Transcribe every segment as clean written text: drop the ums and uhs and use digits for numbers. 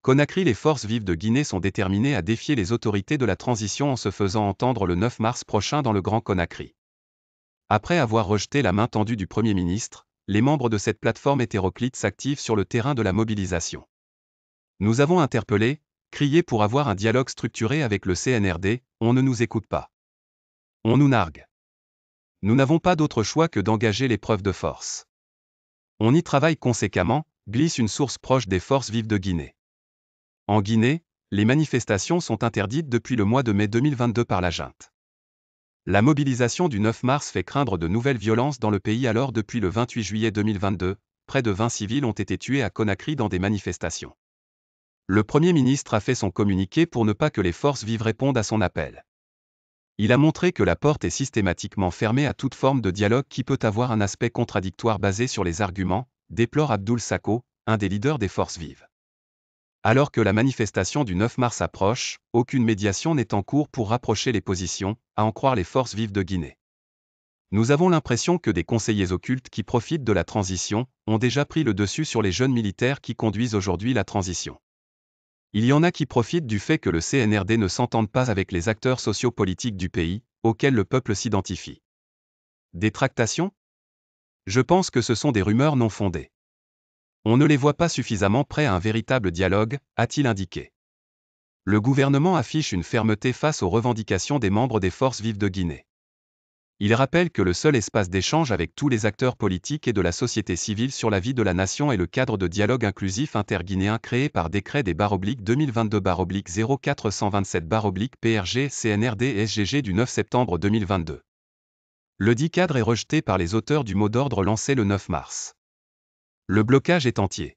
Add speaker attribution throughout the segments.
Speaker 1: Conakry. Les forces vives de Guinée sont déterminées à défier les autorités de la transition en se faisant entendre le 9 mars prochain dans le Grand Conakry. Après avoir rejeté la main tendue du Premier ministre, les membres de cette plateforme hétéroclite s'activent sur le terrain de la mobilisation. Nous avons interpellé, crié pour avoir un dialogue structuré avec le CNRD, on ne nous écoute pas. On nous nargue. Nous n'avons pas d'autre choix que d'engager l'épreuve de force. On y travaille conséquemment, glisse une source proche des forces vives de Guinée. En Guinée, les manifestations sont interdites depuis le mois de mai 2022 par la junte. La mobilisation du 9 mars fait craindre de nouvelles violences dans le pays. Alors depuis le 28 juillet 2022, près de 20 civils ont été tués à Conakry dans des manifestations. Le Premier ministre a fait son communiqué pour ne pas que les forces vives répondent à son appel. Il a montré que la porte est systématiquement fermée à toute forme de dialogue qui peut avoir un aspect contradictoire basé sur les arguments, déplore Abdoul Sako, un des leaders des forces vives. Alors que la manifestation du 9 mars approche, aucune médiation n'est en cours pour rapprocher les positions, à en croire les forces vives de Guinée. Nous avons l'impression que des conseillers occultes qui profitent de la transition ont déjà pris le dessus sur les jeunes militaires qui conduisent aujourd'hui la transition. Il y en a qui profitent du fait que le CNRD ne s'entende pas avec les acteurs sociopolitiques du pays, auxquels le peuple s'identifie. Des tractations ? Je pense que ce sont des rumeurs non fondées. On ne les voit pas suffisamment prêts à un véritable dialogue, a-t-il indiqué. Le gouvernement affiche une fermeté face aux revendications des membres des forces vives de Guinée. Il rappelle que le seul espace d'échange avec tous les acteurs politiques et de la société civile sur la vie de la nation est le cadre de dialogue inclusif interguinéen créé par décret des /2022/0427/PRG CNRD SGG du 9 septembre 2022. Le dit cadre est rejeté par les auteurs du mot d'ordre lancé le 9 mars. Le blocage est entier.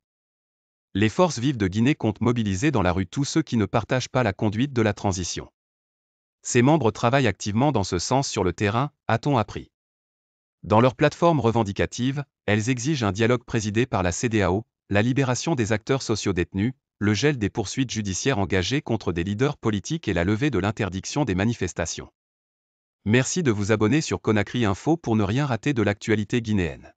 Speaker 1: Les forces vives de Guinée comptent mobiliser dans la rue tous ceux qui ne partagent pas la conduite de la transition. Ces membres travaillent activement dans ce sens sur le terrain, a-t-on appris. Dans leur plateforme revendicative, elles exigent un dialogue présidé par la CEDEAO, la libération des acteurs sociaux détenus, le gel des poursuites judiciaires engagées contre des leaders politiques et la levée de l'interdiction des manifestations. Merci de vous abonner sur Conakry Info pour ne rien rater de l'actualité guinéenne.